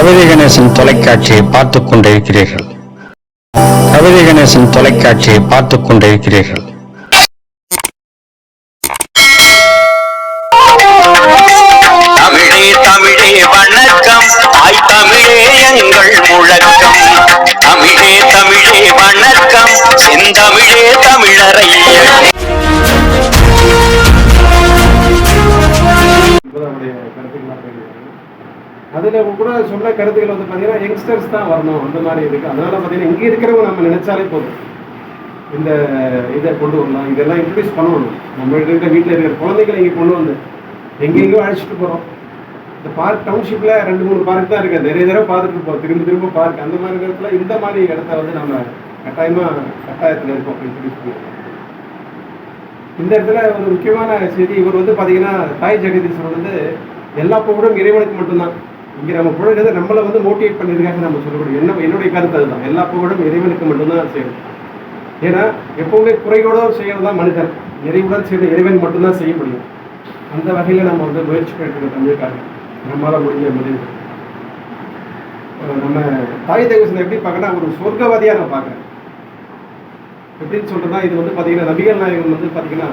கவிதை கணேசன் தொலைக்காட்சியை பார்த்துக் கொண்டிருக்கிறீர்கள். கவிதை கணேசன் தொலைக்காட்சியை பார்த்துக் கொண்டிருக்கிறீர்கள். தமிழே தமிழே வணக்கம், தாய் தமிழே எங்கள் முழக்கம். தமிழே தமிழே வணக்கம், செந்தமிழே தமிழரை. அதில் கூட சொன்ன கருத்துக்கள் வந்து பார்த்தீங்கன்னா யங்ஸ்டர்ஸ் தான் வரணும் அந்த மாதிரி இருக்குது. அதனால் பார்த்தீங்கன்னா இங்கே இருக்கிறவங்க நம்ம நினைச்சாலே போதும் இந்த இதை கொண்டு வரலாம், இதெல்லாம் இன்ட்ரடியூஸ் பண்ணணும். நம்ம இருக்கிற வீட்டில் இருக்கிற குழந்தைகளை இங்கே கொண்டு வந்து எங்கெங்கேயோ அழைச்சிட்டு போகிறோம். இந்த பார்க் டவுன்ஷிப்பில் 2-3 பார்க் தான் இருக்குது, நிறைய தடவை பார்த்துட்டு போகிறோம், திரும்ப பார்க். அந்த மாதிரி இடத்துல இந்த மாதிரி இடத்த வந்து நம்ம கட்டாயத்தில் இருக்கோம் இன்ட்ரடியூஸ் பண்ணுவோம். இந்த இடத்துல ஒரு முக்கியமான செய்தி, இவர் வந்து பார்த்தீங்கன்னா தாய் ஜெகதீஸ்வரர் வந்து எல்லா புகழும் இறைவனுக்கு மட்டும்தான். இங்கே நம்ம புகழ்கிறது நம்மளை வந்து மோட்டிவேட் பண்ணியிருக்காங்க நம்ம சொல்லக்கூடிய என்னுடைய கருத்து அதுதான். எல்லா புகழும் இறைவனுக்கு மட்டும்தான் செய்யணும். ஏன்னா எப்பவுமே குறையோடு செய்யறது தான் மனிதன், நிறைவுடன் செய்யறது இறைவன் மட்டும்தான் செய்ய முடியும். அந்த வகையில் நம்ம வந்து முயற்சி பண்ணிட்டு தமிழுக்காக நம்மளால் முடிஞ்ச முடிவு. நம்ம தாய் தேவசனை எப்படி பார்க்கறேன்னா ஒரு சொர்க்கவாதியாக நான் பார்க்குறேன். எப்படின்னு சொல்றேன்னா, இது வந்து பார்த்தீங்கன்னா நபிகள் நாயகம் வந்து பார்த்தீங்கன்னா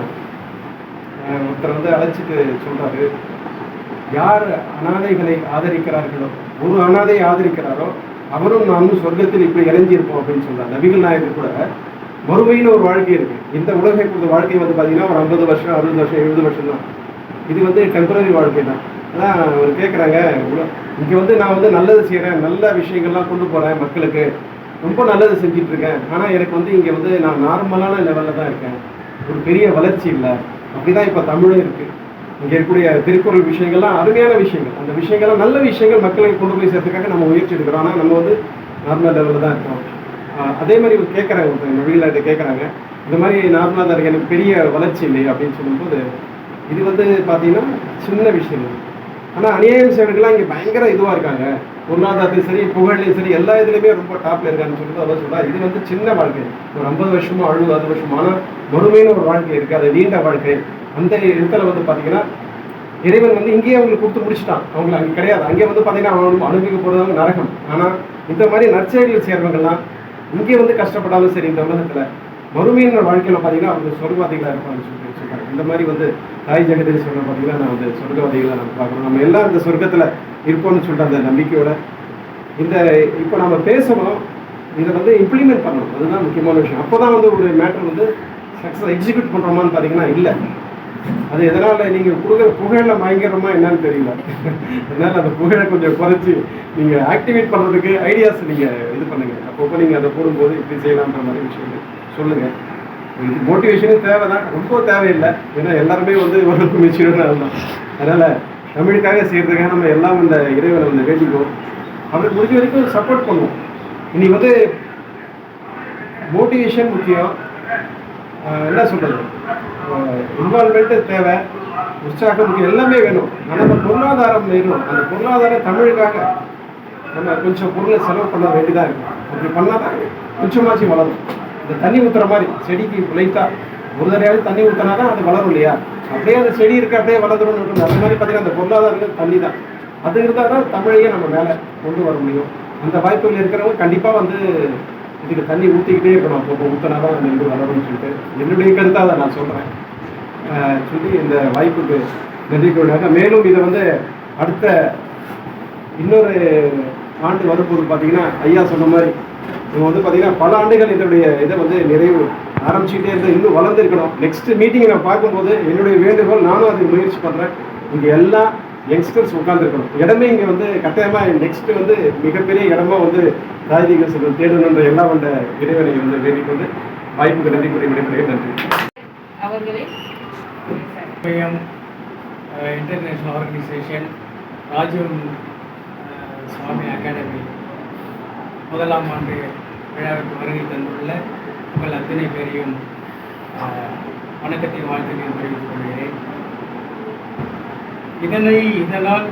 ஒருத்தர் வந்து அழைச்சிட்டு சொல்றாரு, யார் அனாதைகளை ஆதரிக்கிறார்களோ, ஒரு அனாதையை ஆதரிக்கிறாரோ அவரும் நானும் சொர்க்கத்தில் இப்படி இறஞ்சிருப்போம் அப்படின்னு சொல்றாரு. நபிகள் நாயகர் கூட மறுமையில் ஒரு வாழ்க்கை இருக்கு. இந்த உலகை பொறுத்த வாழ்க்கை வந்து பார்த்தீங்கன்னா ஒரு 50 வருஷம் 60 வருஷம் 70 வருஷம் தான். இது வந்து டெம்பரரி வாழ்க்கை தான். அதான் அவர் கேட்குறாங்க, இங்கே வந்து நான் வந்து நல்லது செய்கிறேன், நல்ல விஷயங்கள்லாம் கொண்டு போகிறேன், மக்களுக்கு ரொம்ப நல்லது செஞ்சுட்டு இருக்கேன். ஆனால் எனக்கு வந்து இங்கே வந்து நான் நார்மலான லெவலில் தான் இருக்கேன், ஒரு பெரிய வளர்ச்சி இல்லை. அப்படிதான் இப்போ தமிழும் இருக்குது. இங்கே இருக்கக்கூடிய திருக்குறள் விஷயங்கள்லாம் அருமையான விஷயங்கள், அந்த விஷயங்கள்லாம் நல்ல விஷயங்கள் மக்களுக்கு கொண்டு போய் சேர்த்துக்காக நம்ம முயற்சி எடுக்கிறோம். ஆனால் நம்ம வந்து நார்மல் லெவலில் தான் இருக்கோம். அதே மாதிரி கேட்குறாங்க, ஒருத்தர் நபிகள்கிட்ட கேட்குறாங்க, இந்த மாதிரி நார்மலாக தான் இருக்கு, எனக்கு பெரிய வளர்ச்சி இல்லை அப்படின்னு சொல்லும்போது, இது வந்து பார்த்தீங்கன்னா சின்ன விஷயம். ஆனால் அநியாயம் செய்வர்கள்லாம் இங்கே பயங்கர இதுவாக இருக்காங்க, பொருளாதாரத்தையும் சரி புகழ்லையும் சரி எல்லா இதுலையுமே ரொம்ப டாப்பில் இருக்கான்னு சொல்லிட்டு அதான் சொல்கிறார். இது வந்து சின்ன வாழ்க்கை, ஒரு 50 வருஷமோ 60 வருஷமோ, ஆனால் முழுமையான ஒரு வாழ்க்கை இருக்குது, அது நீண்ட வாழ்க்கை. அந்த இடத்துல வந்து பார்த்தீங்கன்னா இறைவன் வந்து இங்கேயே அவங்களுக்கு கொடுத்து முடிச்சுட்டான், அவங்களுக்கு அங்கே கிடையாது. அங்கே வந்து பார்த்தீங்கன்னா அவங்க அனுபவிக்க போகிறவங்க நரகம். ஆனால் இந்த மாதிரி நற்செயல்கள் சேர்றவங்கலாம் இங்கே வந்து கஷ்டப்பட்டாலும் சரி, இந்த உலகத்தில் மறுமையான வாழ்க்கையில் பார்த்தீங்கன்னா அவங்க சொர்க்கவாதிகளாக இருப்பாங்கன்னு சொல்லிட்டு சொல்கிறாங்க. இந்த மாதிரி வந்து தாய் ஜெகதீஸ்வரர் பார்த்தீங்கன்னா நான் வந்து சொர்க்கவாதிகளாக நம்ம பார்க்குறோம். நம்ம எல்லாம் இந்த சொர்க்கத்தில் இருப்போம்னு சொல்லிட்டு அந்த நம்பிக்கையோட இந்த இப்போ நம்ம பேசணும், இதை வந்து இம்ப்ளிமெண்ட் பண்ணணும், அதுதான் முக்கியமான விஷயம். அப்போ தான் வந்து ஒரு மேட்டர் வந்து சக்ஸஸ் எக்ஸிக்யூட் பண்ணுறோமான்னு பார்த்தீங்கன்னா இல்லை. அது எதனால் நீங்கள் கொடுக்குற புகழில் மயங்கிறோமா என்னன்னு தெரியல. அதனால் அந்த புகழை கொஞ்சம் குறைச்சி நீங்கள் ஆக்டிவேட் பண்ணுறதுக்கு ஐடியாஸ் நீங்கள் இது பண்ணுங்கள். அப்பப்போ நீங்கள் அதை போடும்போது இப்படி செய்யலான்ற மாதிரி விஷயங்கள் சொல்லுங்கள். இது மோட்டிவேஷனும் தேவை தான், ரொம்ப தேவையில்லை. ஏன்னா எல்லாருமே வந்து ஒரு மெச்சூராக தான். அதனால் தமிழுக்காக செய்கிறதுக்காக நம்ம எல்லாம் இந்த இறைவனை வந்து வேண்டிக்குவோம், அவருக்கு முடிஞ்ச வரைக்கும் சப்போர்ட் பண்ணுவோம். இன்னைக்கு வந்து மோட்டிவேஷன் முக்கியம், என்ன சொல்கிறது, இன்வால்மெண்ட்டு தேவை, உற்சாகம் முக்கியம், எல்லாமே வேணும். ஆனால் அந்த பொருளாதாரம் வேணும். அந்த பொருளாதாரம் தமிழுக்காக நம்ம கொஞ்சம் பொருளை செலவு பண்ண வேண்டியதாக இருக்கும். அப்படி பண்ணால் தான் கொஞ்சமாச்சு வளரும். இந்த தண்ணி ஊற்றுற மாதிரி செடிக்கு லைட்டாக ஒரு தடையாவது தண்ணி ஊற்றினா தான் அது வளரும் இல்லையா? அப்படியே அந்த செடி இருக்க அப்படியே வளர்ந்துடும். அந்த மாதிரி பார்த்தீங்கன்னா அந்த பொருளாதாரம் தண்ணி தான். அது இருந்தால் தான் தமிழையே நம்ம மேலே கொண்டு வர முடியும். அந்த வாய்ப்புகள் இருக்கிறவங்க கண்டிப்பாக வந்து இதுக்கு தண்ணி ஊற்றிக்கிட்டே இருக்கணும், அப்போ ஊற்றினா தான் அந்த இது வளரும்னு சொல்லிட்டு என்னுடைய கருத்தாக அதை நான் சொல்கிறேன். சொல்லி இந்த வாய்ப்புக்கு நன்றி கூடாக. மேலும் இதை வந்து அடுத்த இன்னொரு ஆண்டு வரும்போது பார்த்தீங்கன்னா ஐயா சொன்ன மாதிரி இவங்க வந்து பார்த்தீங்கன்னா பல ஆண்டுகள் இதனுடைய இதை வந்து நிறைவு ஆரம்பிச்சுக்கிட்டே இருந்து இன்னும் வளர்ந்துருக்கணும். நெக்ஸ்ட் மீட்டிங்கை நான் பார்க்கும்போது என்னுடைய வேண்டுகோள், நானும் அதுக்கு முயற்சி பண்ணுறேன், இங்கே எல்லா யங்ஸ்டர்ஸ் உட்காந்துருக்கணும். இடமே இங்கே வந்து கட்டாயமாக நெக்ஸ்ட் வந்து மிகப்பெரிய இடமா வந்து ராஜதீக செல்வம் தேடணுன்ற எல்லாம் வந்த இறைவனை வந்து வேண்டிக்கொண்டு வாய்ப்புக்கு நன்றி கூறி விடைபெறுகிறேன். நன்றி. அவர்களே இன்டர்நேஷ்னல் ஆர்கனைசேஷன் ராஜீவ் சுவாமி அகாடமி முதலாம் ஆண்டு விழாவிற்கு வருகை தந்துள்ள உங்கள் அத்தனை பேரையும் வணக்கத்தையும் வாழ்த்துக்களையும் தெரிவித்துக் கொள்கிறேன். இதனால்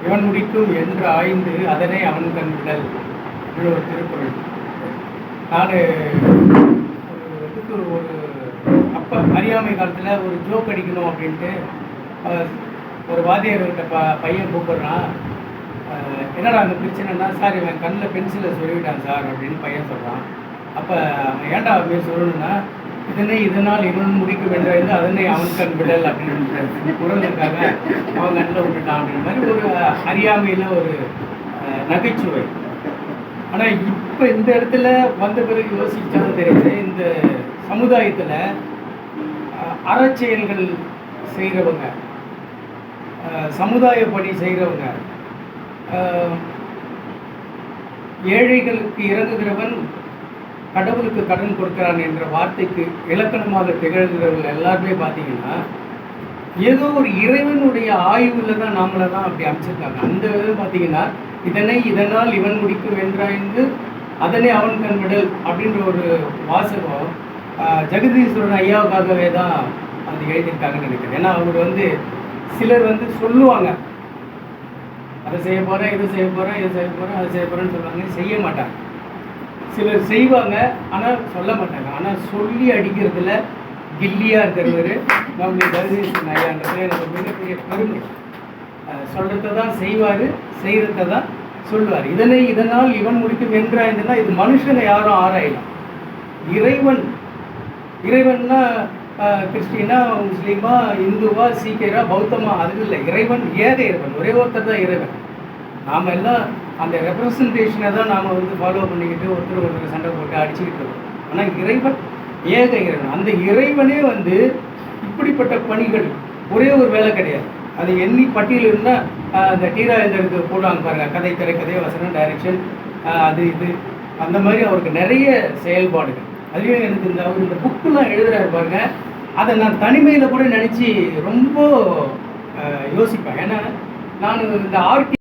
இவன் முடிக்கும் என்று ஆய்ந்து அதனை அவன் கண் விடல் என்ற ஒரு திருக்குறள். நான் ஒரு அப்போ அறியாமை காலத்தில் ஒரு ஜோக் அடிக்கணும் அப்படின்ட்டு ஒரு வாத்தியார்கிட்ட பையன் கூப்பிடுறான். என்னடா அந்த பிரச்சனைனா, சார் இவன் கண்ணில் பென்சிலை சொல்லிவிட்டான் சார் அப்படின்னு பையன் சொல்கிறான். அப்போ ஏன்டா அப்படின்னு சொல்லணும்னா, இதனால் இவன் முடிக்க வேண்டியது அதனை அவன் கண் விடல் அப்படின்ற குரலுக்காக அவன் கண்ணில் விட்டுட்டான் அப்படின்ற மாதிரி ஒரு அறியாமையில் ஒரு நகைச்சுவை. ஆனால் இப்போ இந்த இடத்துல வந்த பிறகு யோசிச்சாலும் தெரியுது, இந்த சமுதாயத்தில் அறச்செயல்கள் செய்கிறவங்க, சமுதாய பணி செய்கிறவங்க, ஏழைகளுக்கு இறங்குகிறவன் கடவுளுக்கு கடன் கொடுக்கிறான் என்ற வார்த்தைக்கு இலக்கணமாக திகழ்கிறவர்கள் எல்லாருமே பார்த்தீங்கன்னா ஏதோ ஒரு இறைவனுடைய ஆய்வில் தான் நாமளை தான் அப்படி அமைச்சிருக்காங்க. அந்த விதம் பார்த்தீங்கன்னா, இதனால் இவன் முடிக்கும் என்றாய்ந்து அதனை அவன் கண் விடல் அப்படின்ற ஒரு வாசகம் ஜெகதீஸ்வரன் ஐயாவுக்காகவே தான் அது எழுதியிருக்காங்கன்னு நினைக்கிறேன். ஏன்னா அவர் சிலர் சொல்லுவாங்க, அதை செய்ய போகிறேன், இதை செய்ய போகிறேன், இதை செய்ய போகிறேன், அதை செய்ய போகிறேன்னு சொல்லுவாங்க, செய்ய மாட்டாங்க. சிலர் செய்வாங்க ஆனால் சொல்ல மாட்டாங்க. ஆனால் சொல்லி அடிக்கிறதுல கில்லியாக இருக்கிறவர் நம்முடைய ஜெகதீஸ்வரன் ஐயான்றது எனக்கு மிகப்பெரிய பெருமை. சொல்கிறத தான் செய்வார், செய்கிறத தான் சொல்லுவார். இதனால் இவன் முடிக்கும் என்றாய்ந்துன்னா இது மனுஷனை யாரும் ஆராயலாம். இறைவன்னா கிறிஸ்டினா, முஸ்லீமா, இந்துவா, சீக்கியரா, பௌத்தமா, அது இல்லை. இறைவன் ஏக இறைவன், ஒரே ஒருத்தர் தான் இறைவன். நாம் எல்லாம் அந்த ரெப்ரசன்டேஷனை தான் நாம் ஃபாலோ பண்ணிக்கிட்டு ஒருத்தர் சண்டை போட்டு அடிச்சுக்கிட்டு இருக்கோம். ஆனால் இறைவன் ஏக இறைவன். அந்த இறைவனே இப்படிப்பட்ட பணிகள் ஒரே ஒரு வேலை கிடையாது. அது எண்ணி பட்டியல் இருந்தால் அந்த டீராஜருக்கு போடுவாங்க பாருங்க, கதை, திரைக்கதை, வசனம், டைரக்ஷன், அது இது, அந்த மாதிரி அவருக்கு நிறைய செயல்பாடுகள். அதுவே எனக்கு அவர் இந்த புக்கெலாம் எழுதுறாரு பாருங்க, அதை நான் தனிமையில் கூட நினச்சி ரொம்ப யோசிப்பேன். ஏன்னா நான் இந்த